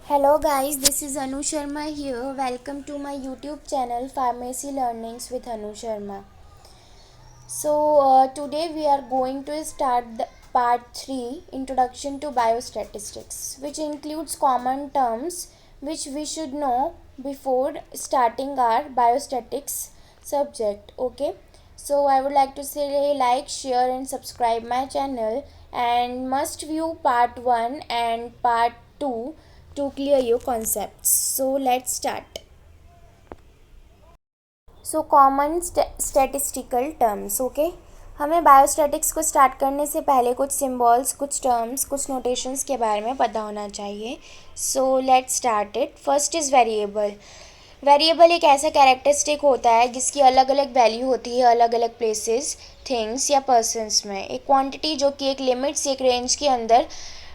Hello guys, this is Anu Sharma here. Welcome to my YouTube channel Pharmacy Learnings with Anu Sharma. Today we are going to start the part 3 Introduction to Biostatistics, which includes common terms which we should know before starting our biostatics subject. Okay, so I would like to say like, share and subscribe my channel, and must view part 1 and part 2 to clear your concepts. So let's start. So common statistical terms. Okay, हमें biostatics को start करने से पहले कुछ symbols, कुछ terms, कुछ notations के बारे में पता होना चाहिए. So let's start it. First is variable. Variable एक ऐसा कैरेक्टरिस्टिक होता है जिसकी अलग अलग वैल्यू होती है अलग अलग प्लेसेस, थिंग्स या पर्सनस में. एक क्वांटिटी जो कि एक लिमिट्स, एक रेंज के अंदर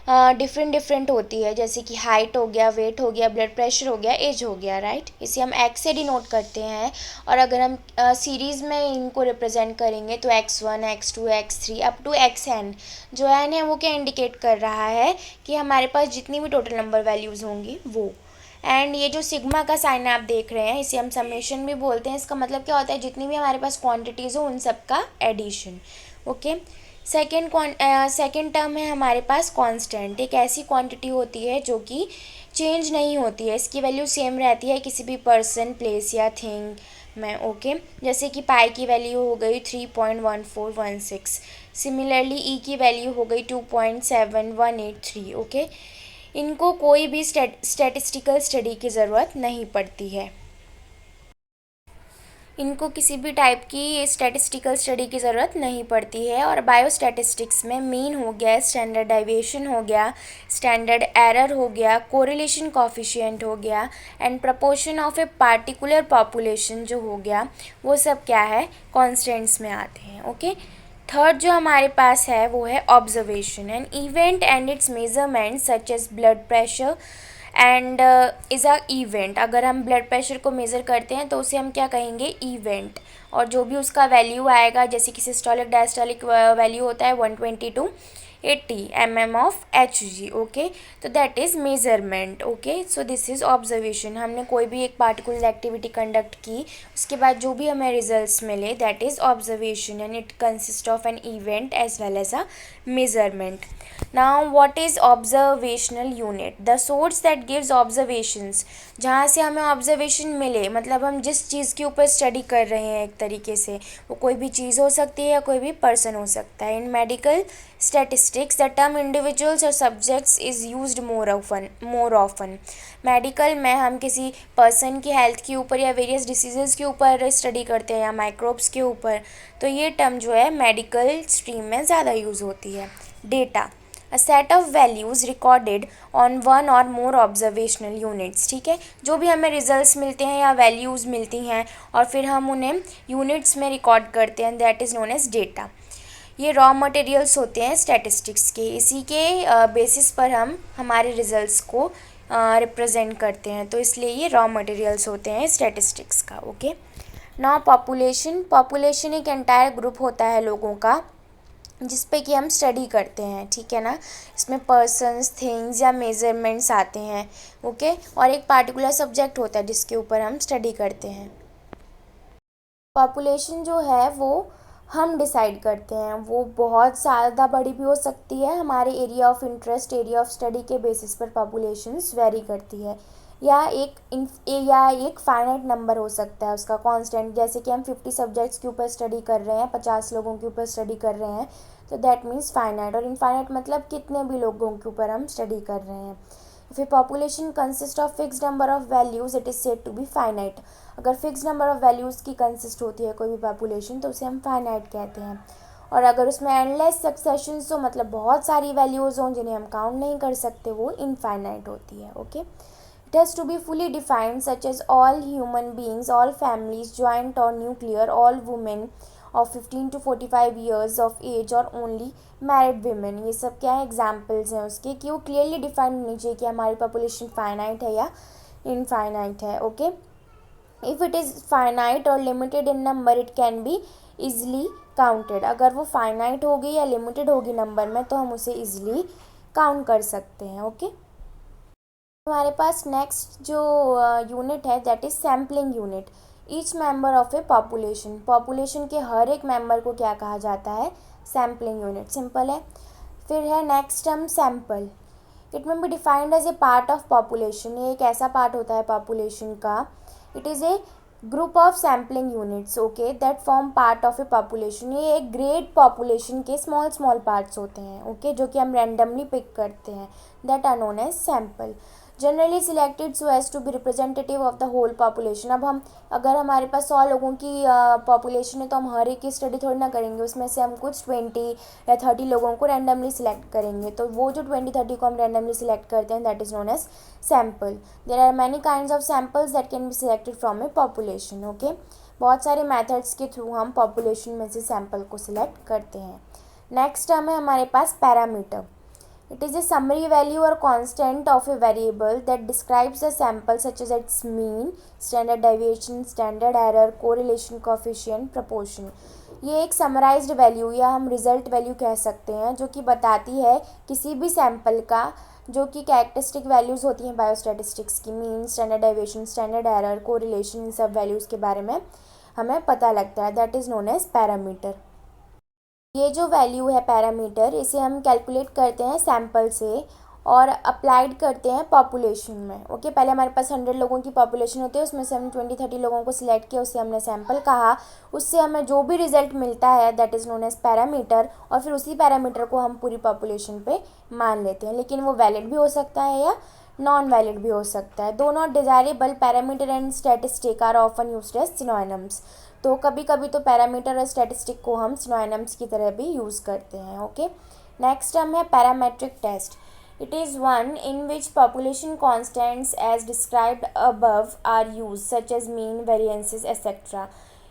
डिफरेंट होती है, जैसे कि हाइट हो गया, वेट हो गया, ब्लड प्रेशर हो गया, एज हो गया, राइट. इसे हम एक्स से डिनोट करते हैं. और अगर हम सीरीज़ में इनको रिप्रेजेंट करेंगे तो x1, x2, x3 up to xn. जो n है वो क्या इंडिकेट कर रहा है कि हमारे पास जितनी भी टोटल नंबर वैल्यूज़ होंगी वो. एंड ये जो सिग्मा का साइन आप देख रहे हैं इसे हम समेशन भी बोलते हैं. इसका मतलब क्या होता है, जितनी भी हमारे पास क्वांटिटीज़ हो उन सब का एडिशन. ओके. सेकेंड टर्म है हमारे पास कांस्टेंट. एक ऐसी क्वांटिटी होती है जो कि चेंज नहीं होती है, इसकी वैल्यू सेम रहती है किसी भी पर्सन, प्लेस या थिंग में. ओके, जैसे कि पाई की वैल्यू हो गई 3.1416. सिमिलरली ई की वैल्यू हो गई 2.7183. ओके, इनको कोई भी स्टैटिस्टिकल स्टडी की ज़रूरत नहीं पड़ती है. इनको किसी भी टाइप की स्टैटिस्टिकल स्टडी की ज़रूरत नहीं पड़ती है. और बायोस्टैटिस्टिक्स में मीन हो गया, स्टैंडर्ड डेविएशन हो गया, स्टैंडर्ड एरर हो गया, कोरिलेशन कोफिशिएंट हो गया, and proportion of a particular population जो हो गया, वो सब क्या है, कॉन्स्टेंट्स में आते हैं. ओके. थर्ड जो हमारे पास है वो है observation. An event and its measurement such as blood pressure and is a event. अगर हम ब्लड प्रेशर को मेज़र करते हैं तो उसे हम क्या कहेंगे, इवेंट. और जो भी उसका वैल्यू आएगा, जैसे कि सिस्टोलिक डायस्टोलिक वैल्यू होता है 120 to 80 mm of Hg. Okay, तो that is measurement. Okay, so this is observation. हमने कोई भी एक पार्टिकुलर एक्टिविटी कंडक्ट की, उसके बाद जो भी हमें रिजल्ट्स मिले, that is observation, and it consist of an event as well as a measurement. Now what is observational unit? The source that gives observations. जहाँ से हमें ऑब्जर्वेशन मिले, मतलब हम जिस चीज़ के ऊपर स्टडी कर रहे हैं एक तरीके से, वो कोई भी चीज़ हो सकती है या कोई भी पर्सन हो सकता है. In medical statistics the term individuals और subjects is used more often. Medical में हम किसी पर्सन की हेल्थ के ऊपर या वेरियस डिसीज़ के ऊपर स्टडी करते हैं या माइक्रोब्स के ऊपर, तो ये टर्म जो है मेडिकल स्ट्रीम में ज़्यादा यूज़ होती है. Data, a set of values recorded on one और मोर ऑब्जर्वेशनल यूनिट्स. ठीक है, जो भी हमें रिजल्ट्स मिलते हैं या वैल्यूज़ मिलती हैं और फिर हम उन्हें यूनिट्स में रिकॉर्ड करते हैं, that is known as data. ये रॉ मटेरियल्स होते हैं स्टैटिस्टिक्स के. इसी के बेसिस पर हम हमारे रिजल्ट्स को रिप्रेजेंट करते हैं, तो इसलिए ये रॉ मटेरियल्स होते हैं स्टैटिस्टिक्स का. ओके. नाउ पॉपुलेशन एक एंटायर ग्रुप होता है लोगों का जिस पे कि हम स्टडी करते हैं. ठीक है ना, इसमें पर्सन्स, थिंग्स या मेजरमेंट्स आते हैं. ओके, और एक पार्टिकुलर सब्जेक्ट होता है जिसके ऊपर हम स्टडी करते हैं. पॉपुलेशन जो है वो हम डिसाइड करते हैं. वो बहुत ज़्यादा बड़ी भी हो सकती है, हमारे area of interest, area of study के बेसिस पर पॉपुलेशंस वेरी करती है. या एक फाइनाइट नंबर हो सकता है उसका कांस्टेंट. जैसे कि हम 50 सब्जेक्ट्स के ऊपर स्टडी कर रहे हैं, 50 लोगों के ऊपर स्टडी कर रहे हैं, तो दैट मीन्स फाइनाइट. और इनफाइनाइट मतलब कितने भी लोगों के ऊपर हम स्टडी कर रहे हैं. If a population consist of fix number of values it is said to be finite. अगर फिक्स नंबर ऑफ वैल्यूज़ की कंसिस्ट होती है कोई भी पॉपुलेशन तो उसे हम फाइनाइट कहते हैं. और अगर उसमें एंडलेस सक्सेशंस हो, मतलब बहुत सारी वैल्यूज़ हों जिन्हें हम काउंट नहीं कर सकते, वो इनफाइनाइट होती है. Okay. It has to be fully defined such as all human beings, all families joint और nuclear, all women of 15 to 45 years of age और ओनली मैरिड वीमेन. ये सब क्या है, एग्जाम्पल्स हैं उसके, कि वो क्लियरली डिफाइन होनी चाहिए कि हमारी पॉपुलेशन फाइनाइट है या इनफाइनाइट है. Okay. If it is finite और limited in number it can be easily counted. अगर वो फाइनाइट होगी या लिमिटेड होगी नंबर में तो हम उसे ईजिली काउंट कर सकते हैं. ओके. हमारे पास नेक्स्ट जो यूनिट है that is sampling unit. Each member of a population, population के हर एक मेंबर को क्या कहा जाता है, सैम्पलिंग यूनिट। सिंपल है। फिर है next term sample. It may be defined as a part of population, ये एक ऐसा पार्ट होता है पॉपुलेशन का। It is a group of sampling units okay that form part of a population. ये एक ग्रेट पॉपुलेशन के स्मॉल स्मॉल पार्ट्स होते हैं ओके जो कि हम रैंडमली पिक करते हैं, that are known as sample. Generally selected so as to be representative of the whole population. अब हम अगर हमारे पास 100 लोगों की पॉपुलेशन है तो हम हर एक की स्टडी थोड़ी ना करेंगे, उसमें से हम कुछ 20 या 30 लोगों को रैंडमली सिलेक्ट करेंगे। तो वो जो 20-30 को हम रैंडमली सिलेक्ट करते हैं that is known as sample. There are many kinds of samples that can be selected from a population okay. बहुत सारे मैथड्स के थ्रू हम पॉपुलेशन में से सैम्पल को सिलेक्ट करते हैं। नेक्स्ट टर्म है हमारे पास parameter. It is a summary value or constant of a variable that describes the sample such as its mean, standard deviation, standard error, correlation coefficient, proportion। ये एक summarised value या हम result value कह सकते हैं जो कि बताती है किसी भी सैम्पल का जो कि कैरेक्टरिस्टिक वैल्यूज़ होती हैं बायोस्टैटिस्टिक्स की, mean, standard deviation, standard error, correlation, इन सब वैल्यूज़ के बारे में हमें पता लगता है, that is known as parameter. ये जो वैल्यू है पैरामीटर, इसे हम कैलकुलेट करते हैं सैम्पल से और अप्लाइड करते हैं पॉपुलेशन में ओके। पहले हमारे पास 100 लोगों की पॉपुलेशन होती है, उसमें से हम 20-30 लोगों को सिलेक्ट किया, उससे हमने सैम्पल कहा, उससे हमें जो भी रिजल्ट मिलता है that is known as parameter. और फिर उसी पैरामीटर को हम पूरी पॉपुलेशन पे मान लेते हैं, लेकिन वो वैलिड भी हो सकता है या नॉन वैलिड भी हो सकता है। दोनों desirable parameter and statistic are often used as synonyms. तो कभी कभी तो पैरामीटर और स्टैटिस्टिक को हम सिनोनिम्स की तरह भी यूज़ करते हैं ओके। नेक्स्ट टर्म है parametric test. It is one in which population constants as described above are use such as mean, variances etcetera.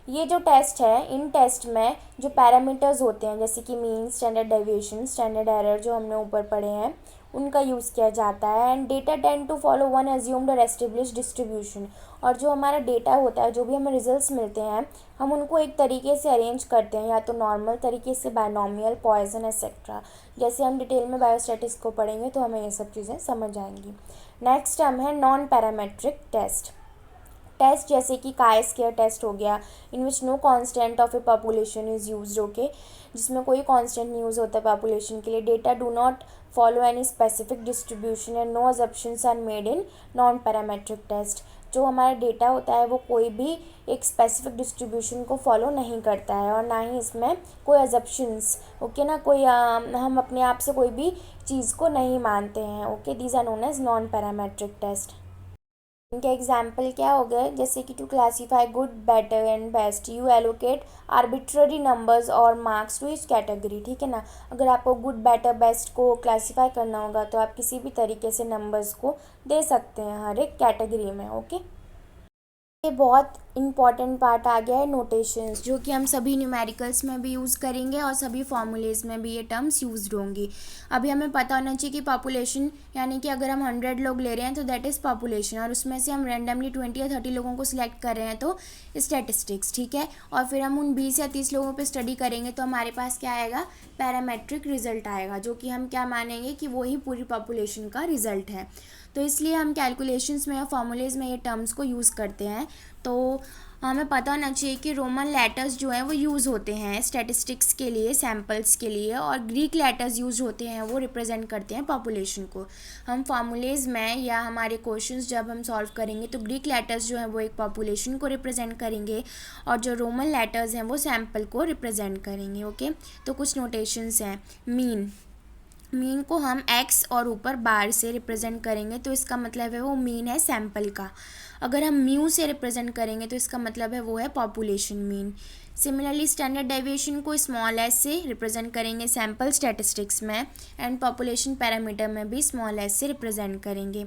ये जो टेस्ट है, इन टेस्ट में जो पैरामीटर्स होते हैं जैसे कि mean, standard deviation, standard error जो हमने ऊपर पढ़े हैं उनका यूज़ किया जाता है। And data tend to follow one assumed और एस्टेब्लिश डिस्ट्रीब्यूशन। और जो हमारा डेटा होता है, जो भी हमें रिजल्ट्स मिलते हैं, हम उनको एक तरीके से अरेंज करते हैं, या तो नॉर्मल तरीके से, बायनॉमियल, पॉइजन एक्सेट्रा। जैसे हम डिटेल में बायोस्टैटिक्स को पढ़ेंगे तो हमें ये सब चीज़ें समझ आएंगी। नेक्स्ट टर्म है नॉन पैरामेट्रिक टेस्ट। टेस्ट जैसे कि काई स्क्वायर टेस्ट हो गया, in which no constant of a population is used okay, जिसमें कोई कांस्टेंट नहीं यूज़ होता है पॉपुलेशन के लिए। Data do not follow any specific distribution and no assumptions are made in non parametric test. जो हमारा डेटा होता है वो कोई भी एक स्पेसिफिक डिस्ट्रीब्यूशन को फॉलो नहीं करता है और ना ही इसमें कोई अजम्पशंस ओके ना, कोई हम अपने आप से कोई भी चीज़ को नहीं मानते हैं okay. These are known as non parametric test. इनके एग्जाम्पल क्या हो गए, जैसे कि to classify good, better and best you allocate arbitrary numbers और मार्क्स टू ईच कैटेगरी। ठीक है ना, अगर आपको गुड, बेटर, बेस्ट को क्लासीफाई करना होगा तो आप किसी भी तरीके से नंबर्स को दे सकते हैं हर एक कैटेगरी में ओके। ये बहुत इंपॉर्टेंट पार्ट आ गया है नोटेशंस, जो कि हम सभी न्यूमेरिकल्स में भी यूज़ करेंगे और सभी फॉर्मूलेज में भी ये टर्म्स यूज्ड होंगी। अभी हमें पता होना चाहिए कि पॉपुलेशन यानी कि अगर हम 100 लोग ले रहे हैं तो दैट इज़ पॉपुलेशन, और उसमें से हम रैंडमली 20 या 30 लोगों को सिलेक्ट कर रहे हैं तो स्टैटिस्टिक्स। ठीक है, और फिर हम उन 20 या 30 लोगों पर स्टडी करेंगे तो हमारे पास क्या आएगा, पैरामेट्रिक रिजल्ट आएगा, जो कि हम क्या मानेंगे कि वही पूरी पॉपुलेशन का रिजल्ट है। तो इसलिए हम कैलकुलेशंस में या फॉर्मूलेज में ये टर्म्स को यूज़ करते हैं। तो हमें पता होना चाहिए कि रोमन लेटर्स जो हैं वो यूज़ होते हैं स्टैटिस्टिक्स के लिए, सैम्पल्स के लिए, और ग्रीक लेटर्स यूज़ होते हैं, वो रिप्रेजेंट करते हैं पॉपुलेशन को। हम फार्मूलेज में या हमारे क्वेश्चंस जब हम सॉल्व करेंगे तो ग्रीक लेटर्स जो हैं वो एक पॉपुलेशन को रिप्रेजेंट करेंगे और जो रोमन लेटर्स हैं वो सैम्पल को रिप्रेजेंट करेंगे ओके। तो कुछ नोटेशंस हैं। मीन को हम एक्स और ऊपर बार से रिप्रेजेंट करेंगे तो इसका मतलब है वो मीन है सैम्पल का। अगर हम म्यू से रिप्रेजेंट करेंगे तो इसका मतलब है वो है population mean. Similarly standard deviation को स्मॉल एस से रिप्रेजेंट करेंगे सैम्पल स्टैटिस्टिक्स में, एंड पॉपुलेशन पैरामीटर में भी स्मॉल एस से रिप्रेजेंट करेंगे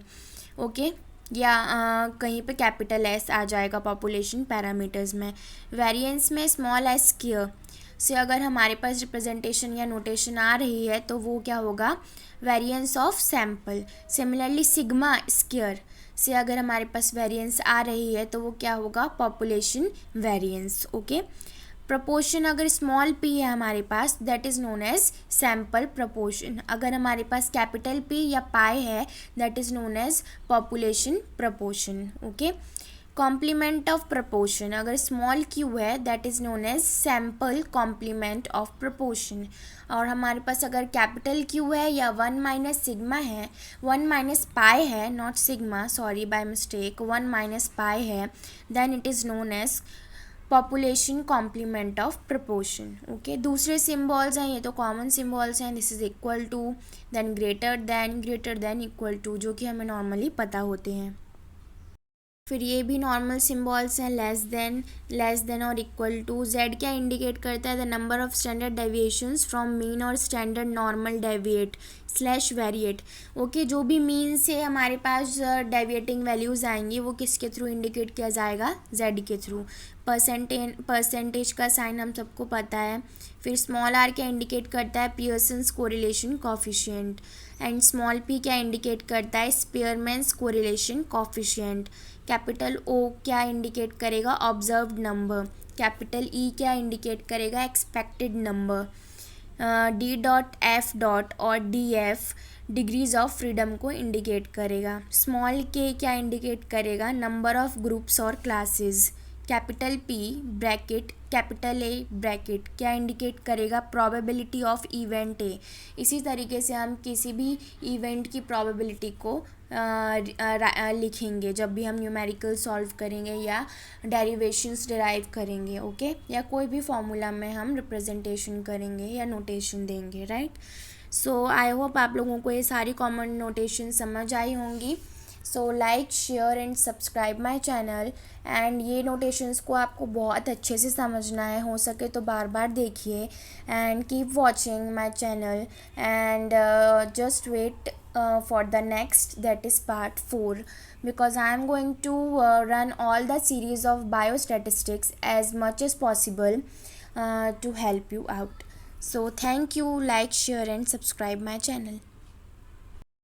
ओके। या कहीं पे कैपिटल एस आ जाएगा पॉपुलेशन पैरामीटर्स में। वेरिएंस में स्मॉल एस स्क्वायर से अगर हमारे पास रिप्रेजेंटेशन या नोटेशन आ रही है तो वो क्या होगा, variance of sample. Similarly sigma square से अगर हमारे पास वेरिएंस आ रही है तो वो क्या होगा, पॉपुलेशन वेरिएंस ओके। प्रपोर्शन अगर स्मॉल p है हमारे पास, that is known as sample proportion. अगर हमारे पास कैपिटल P या पाई है, that is known as population proportion. Okay, complement of proportion अगर स्मॉल q है, that is known as sample complement of proportion. और हमारे पास अगर कैपिटल Q है या 1 माइनस सिग्मा है, 1 माइनस पाई है, not sigma, sorry by mistake, 1 minus pi है, then it is known as population complement of proportion. Okay, दूसरे symbols हैं, ये तो कॉमन सिम्बॉल्स हैं, this is equal to, then greater than, equal to, जो कि हमें नॉर्मली पता होते हैं। फिर ये भी नॉर्मल सिम्बॉल्स हैं, लेस देन और इक्वल टू। जेड क्या इंडिकेट करता है? The number of standard deviations from mean और standard normal deviate slash variate. Okay, जो भी मीन से हमारे पास डेविएटिंग वैल्यूज़ आएंगी वो किसके थ्रू इंडिकेट किया जाएगा? जेड के थ्रू। परसेंटेज का साइन हम सबको पता है। फिर स्मॉल आर क्या इंडिकेट करता है? Pearson's correlation coefficient. And small P क्या इंडिकेट करता है? स्पीयरमैन्स कोरिलेशन कॉफिशिएंट। कैपिटल ओ क्या इंडिकेट करेगा? Observed number. कैपिटल ई क्या इंडिकेट करेगा? Expected number. D dot F dot और D F degrees of freedom को इंडिकेट करेगा। स्मॉल के क्या इंडिकेट करेगा? नंबर ऑफ ग्रुप्स और classes. Capital P bracket capital A bracket क्या इंडिकेट करेगा? Probability of event A. इसी तरीके से हम किसी भी इवेंट की प्रोबेबिलिटी को लिखेंगे जब भी हम न्यूमेरिकल सॉल्व करेंगे या डेरिवेशंस डिराइव करेंगे। ओके, या कोई भी फॉर्मूला में हम रिप्रेजेंटेशन करेंगे या नोटेशन देंगे, राइट। सो आई होप आप लोगों को ये सारी कॉमन नोटेशन समझ आई होंगी। So like, share and subscribe my channel. And ये नोटेशंस को आपको बहुत अच्छे से समझना है, हो सके तो बार बार देखिए। And keep watching my channel and just wait for the next, that is part 4, because I am going to run all the series of biostatistics as much as possible to help you out. So thank you, like, share and subscribe my channel.